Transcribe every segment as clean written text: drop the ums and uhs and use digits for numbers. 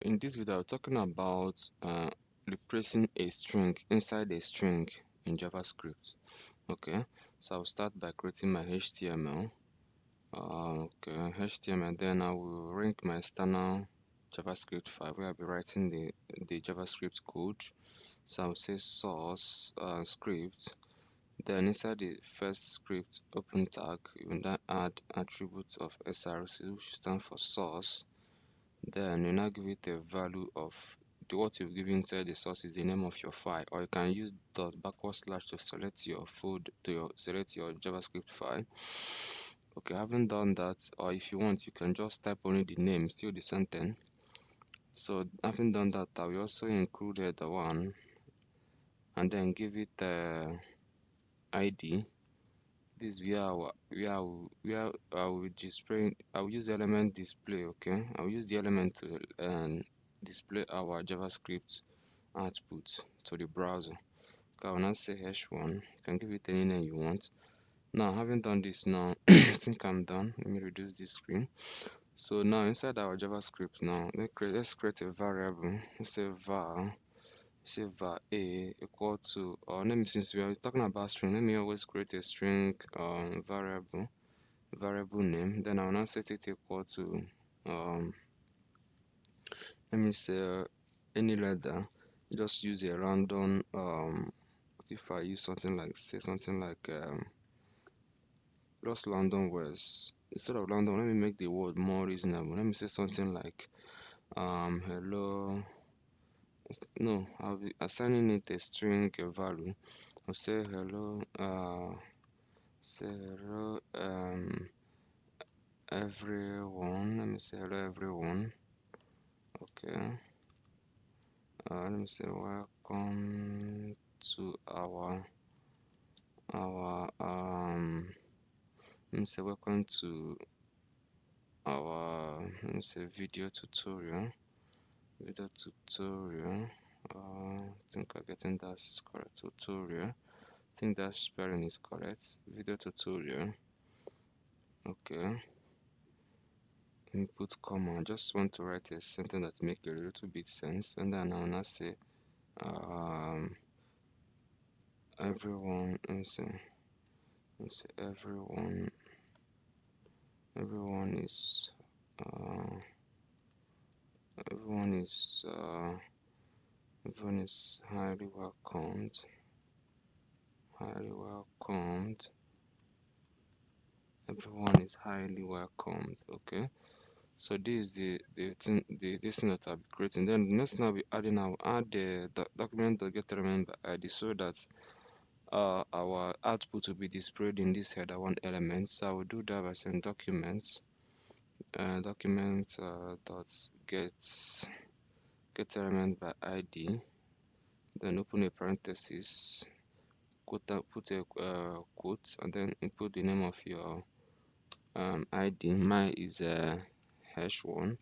In this video, I'm talking about replacing a string inside a string in JavaScript. Okay, so I'll start by creating my HTML. Okay, HTML, then I will link my external JavaScript file where I'll be writing the JavaScript code. So I'll say source script. Then inside the first script open tag, you will then add attributes of src, which stands for source. Then you now give it a value of what you've given inside the source is the name of your file, or you can use dot backward slash to select your folder select your JavaScript file. Okay, having done that, or if you want, you can just type only the name, still the same thing. So having done that, I will also include the one and then give it ID. This is where I will display. I will use the element display. Okay, I will use the element to display our JavaScript output to the browser. Okay, I will now say hash1. You can give it any name you want. Now, having done this, now I think I'm done. Let me reduce this screen. So now inside our JavaScript, now let's create a variable. Let's say var a equal to, or let me, since we are talking about string, let me always create a string variable name. Then I will now set it equal to let me say any letter. Just use a random what if I use something like, say something like just random words. Instead of random, let me make the word more reasonable. Let me say something like hello. No, I'll be assigning it a string value. I'll say hello everyone. Let me say hello everyone. Okay, let me say welcome to our let me say welcome to our let me say video tutorial. I think I'm getting that correct. Tutorial. I think that spelling is correct. Video tutorial. Okay. Input comma. I just want to write a sentence that makes a little bit sense, and then I'll now say everyone. Let me say everyone is everyone is everyone is highly welcomed. Everyone is highly welcomed. Okay, so this is this thing that I'll be creating. Then the next thing I'll be adding, I'll add the document that get element by ID, so that our output will be displayed in this header one element. So I will do that by saying document dot get element by ID, then open a parenthesis, put a quote, and then input the name of your ID. Mine is hash1.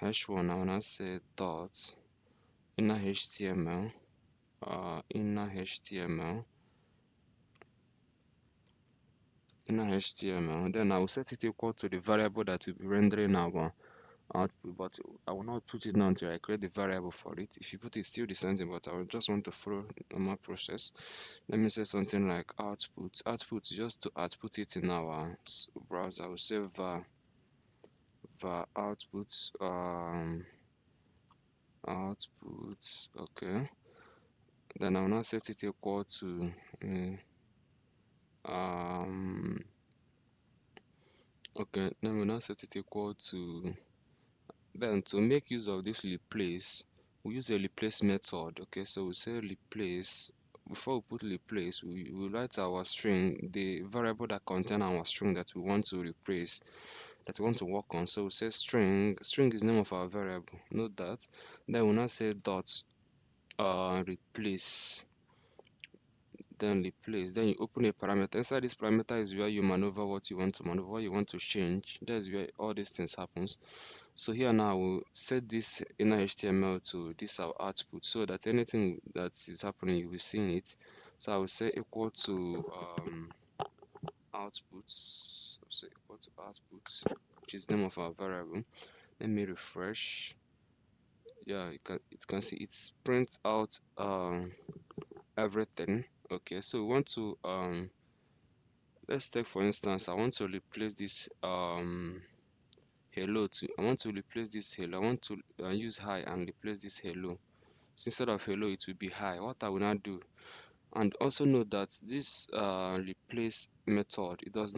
I want to say dot inner HTML then I will set it equal to the variable that will be rendering our output, but I will not put it down until I create the variable for it. If you put it, still the same thing, but I will just want to follow normal process. Let me say something like output just to output it in our browser. I will say var output okay. Then I will now set it equal to okay, then we'll now set it equal to, then to make use of this replace, we use a replace method. Okay, so we say replace. Before we put replace, we write our string, the variable that contain our string that we want to replace, that we want to work on. So we say string is name of our variable, note that. Then we'll now say dot replace, then you open a parameter. Inside this parameter is where you maneuver what you want to maneuver, what you want to change. That's where all these things happens. So here now we'll set this inner HTML to this our output, so that anything that is happening you will see it. So I will say equal to output, which is name of our variable. Let me refresh. Yeah, you can see it prints out everything. Okay, so we want to let's take for instance, I want to replace this hello to I want to replace this hello. I want to use hi and replace this hello. So instead of hello, it will be hi. What I will now do, and also note that this replace method, it does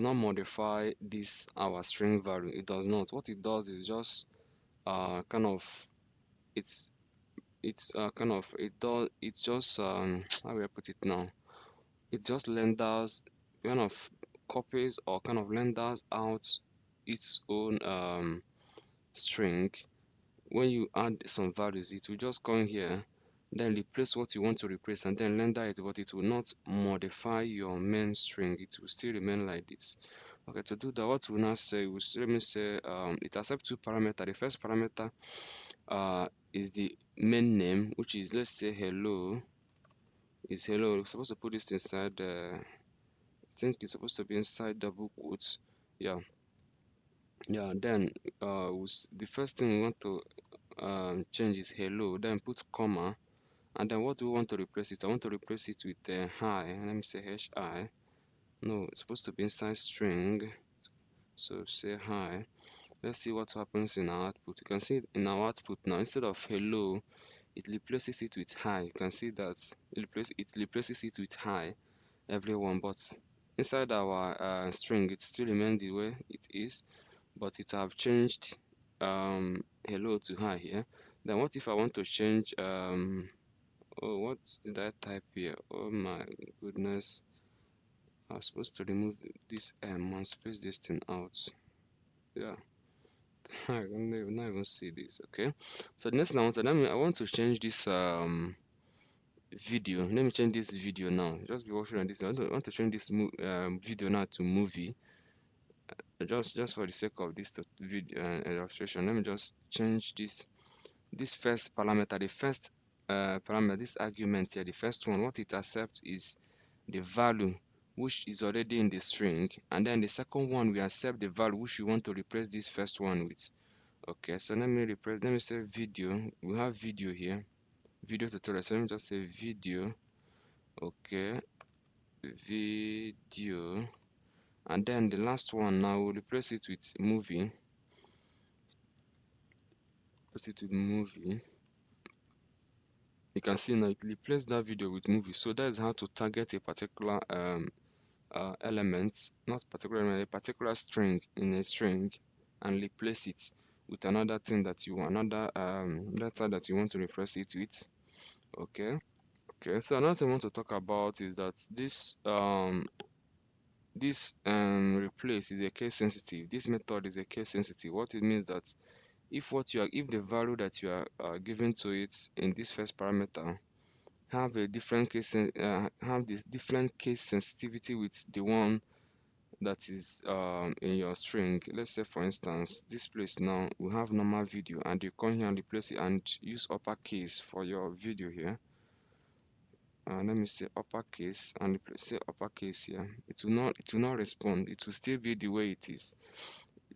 not modify this our string value. It does not. What it does is just kind of it's kind of it does it's just how will I put it now? It just renders kind of copies or kind of renders out its own string. When you add some values, it will just come here, then replace what you want to replace, and then render it, but it will not modify your main string. It will still remain like this. Okay, to do that, what we'll now say, let me say it accepts two parameters. The first parameter is the main name, which is, let's say, hello. Is hello. We're supposed to put this inside I think it's supposed to be inside double quotes. Yeah, yeah. Then the first thing we want to change is hello. Then put comma, and then what do we want to replace it? I want to replace it with hi. Let me say hi. No, it's supposed to be inside string. So say hi. Let's see what happens in our output. You can see in our output now, instead of hello, it replaces it with hi. You can see that it replaces it with hi, everyone. But inside our string, it still remains the way it is, but it have changed hello to hi here. Then what if I want to change oh, what did I type here? Oh my goodness. I was supposed to remove this and space this thing out. Yeah. I can not even see this. Okay. So the next thing I want to change this video. Let me change this video now. Just be watching on this. I want to change this video now to movie. Just for the sake of this video illustration, let me just change this first parameter. The first parameter, this argument here, the first one, what it accepts is the value which is already in the string, and then the second one we accept the value which we want to replace this first one with. Okay, so let me say video. We have video here, video tutorial. So let me just say video. Okay, video, and then the last one now we'll replace it with movie. Replace it with movie. You can see now it replaced that video with movie. So that is how to target a particular element, not particular element, a particular string in a string, and replace it with another thing that you want, another letter that you want to replace it with. Okay. Okay. So another thing I want to talk about is that this replace is a case sensitive. This method is a case sensitive. What it means that if the value that you are giving to it in this first parameter have a different have this different case sensitivity with the one that is in your string. Let's say for instance this place now we have normal video, and you come here and replace it and use uppercase for your video here. Let me say uppercase and say uppercase here. It will not respond. It will still be the way it is.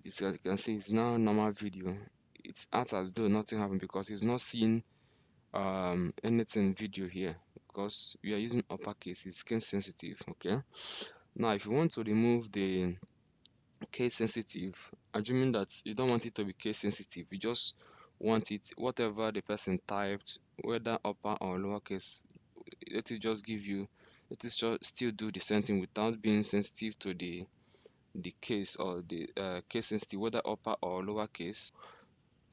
As you can see, it's now normal video. It's acts as though nothing happened because it's not seeing anything video here, because we are using uppercase. It's case sensitive. Okay, now if you want to remove the case sensitive, assuming that you don't want it to be case sensitive, you just want it whatever the person typed, whether upper or lowercase, let it just give you, let it just still do the same thing without being sensitive to the case, or the case sensitive, whether upper or lowercase.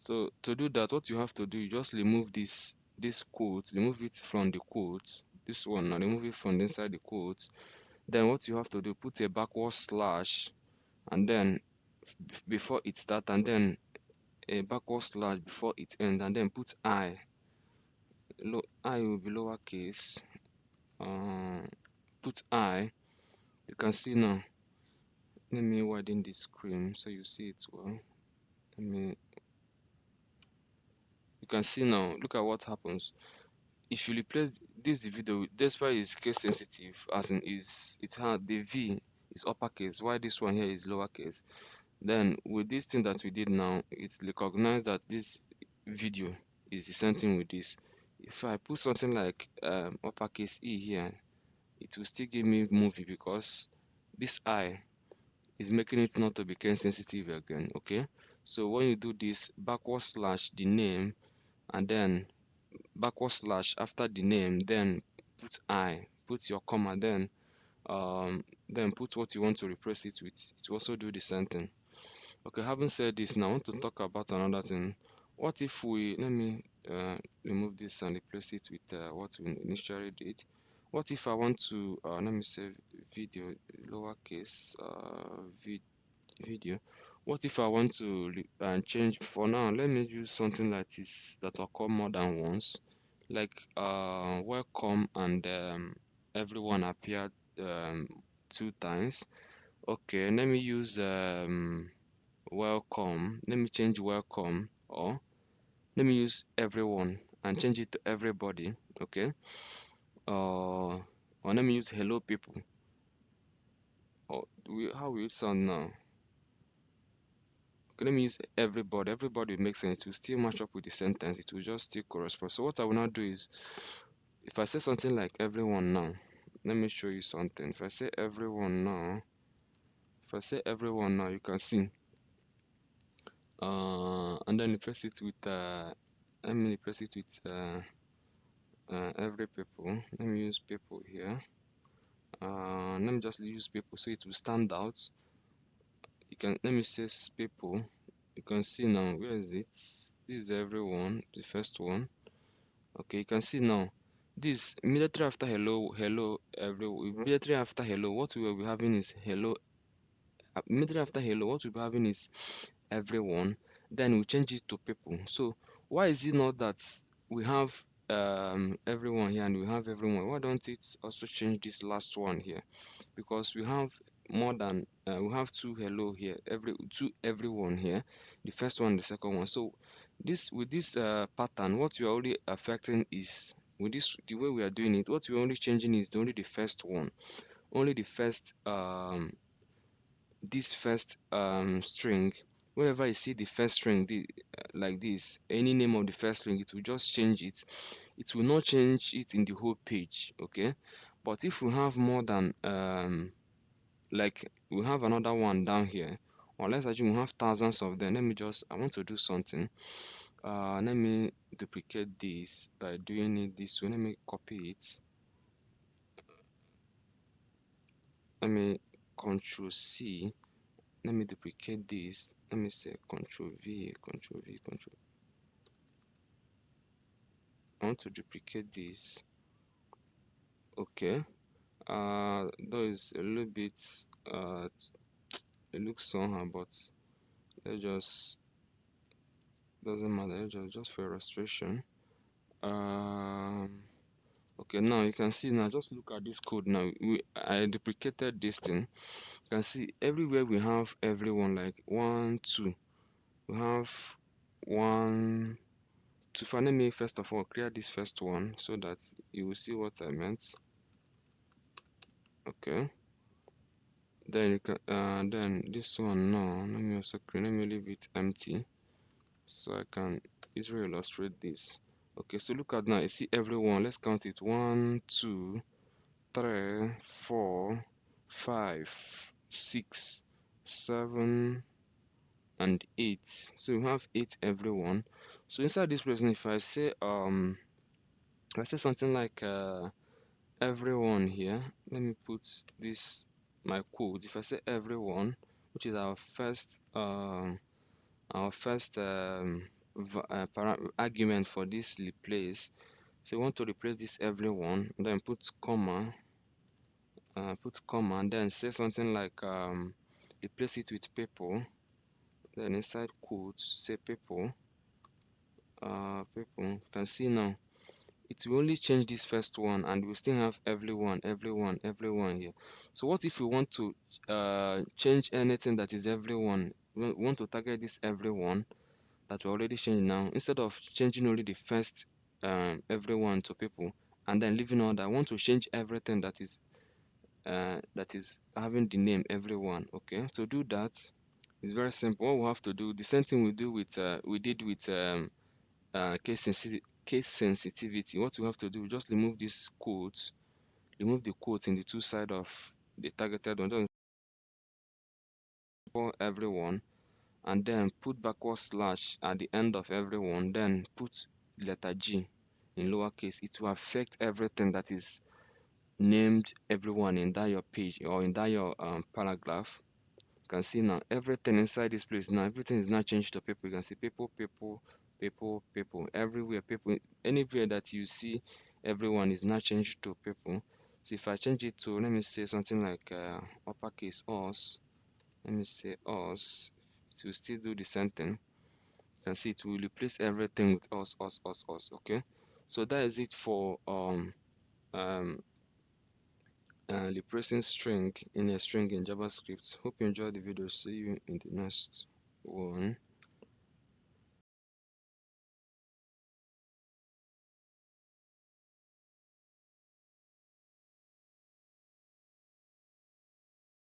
So to do that, what you have to do, you just remove this quote, remove it from the quote, this one, now remove it from inside the quote. Then what you have to do, put a backward slash, and then before it start, and then a backward slash before it ends, and then put I will be lowercase. Put I. You can see now. Let me widen the screen so you see it well. You can see now. Look at what happens if you replace this video. Despite it's case sensitive, as in is it had the V is uppercase, while this one here is lowercase. Then with this thing that we did now, it's recognized that this video is the same thing with this. If I put something like uppercase E here, it will still give me movie because this I is making it not to be case sensitive again. Okay, so when you do this backward slash the name and then backward slash after the name, then put your comma, then put what you want to replace it with. It will also do the same thing. Okay, having said this, now I want to talk about another thing. What if we, let me remove this and replace it with what we initially did. What if I want to, let me say video, lowercase video. What if I want to change, for now, let me use something like this that occur more than once, like welcome and everyone appeared two times. Okay, let me use welcome, let me change welcome, or let me use everyone and change it to everybody. Okay, or let me use hello people, or how will it sound now? Okay, let me use everybody. Everybody will make sense. It will still match up with the sentence. It will just still correspond. So what I will now do is, if I say something like everyone now, let me show you something. If I say everyone now, if I say everyone now, you can see, and then replace it with let me replace it with every people. Let me use people here. Let me just use people so it will stand out. You can, let me say people. You can see now, where is it? This is everyone, the first one. Okay, you can see now. This immediately after hello, hello, immediately after hello, what we will be having is hello. Immediately after hello, what we'll be having is everyone. Then we change it to people. So why is it not that we have everyone here and we have everyone? Why don't it also change this last one here? Because we have more than we have two hello here, two everyone here, the first one, the second one. So this, with this pattern, what we are only affecting is, with this, the way we are doing it, what we're only changing is only the first one, only the first this first string. Whenever you see the first string like this, any name of the first string, it will just change it. It will not change it in the whole page. Okay, but if we have more than like we have another one down here, or let's assume we have thousands of them. Let me just, I want to do something. Let me duplicate this by doing it this way. Let me copy it. Let me control C. Let me duplicate this. Let me say control V, control V, control. I want to duplicate this. Okay. Though it's a little bit it looks somehow, but let's just, doesn't matter. Let's just for illustration. Um okay, now you can see, now just look at this code now. I duplicated this thing. You can see everywhere we have everyone, like one, two. We have one, two. Let me first of all clear this first one so that you will see what I meant. Okay. Then you can then this one now. Let me also clear, let me leave it empty so I can easily illustrate this. Okay, so look at now. You see everyone. Let's count it. 1, 2, 3, 4, 5, 6, 7, and 8. So we have 8 everyone. So inside this present, if I say something like everyone here, let me put this my quote. If I say everyone, which is our first argument for this replace. So we want to replace this everyone, then put comma, and then say something like replace it with people. Then inside quotes say people. People. You can see now it will only change this first one and we still have everyone, everyone, everyone here. So what if we want to change anything that is everyone? We want to target this everyone that we already changed now. Instead of changing only the first everyone to people and then leaving all that, I want to change everything that is having the name everyone. Okay, to do that, It's very simple. What we have to do, the same thing we did with case sensitivity. What we have to do, just remove these quotes, remove the quotes in the two side of the targeted one, just for everyone, and then put backward slash at the end of everyone, then put letter G in lowercase. It will affect everything that is named everyone in that your page or in that your paragraph. You can see now everything inside this place now, everything is now changed to people. You can see people, people, people, people, everywhere, people, anywhere that you see everyone is now changed to people. So if I change it to, let me say something like uppercase us, let me say us, it will still do the same thing. You can see it will replace everything with us. Okay, so that is it for um replacing string in a string in JavaScript. Hope you enjoyed the video. See you in the next one.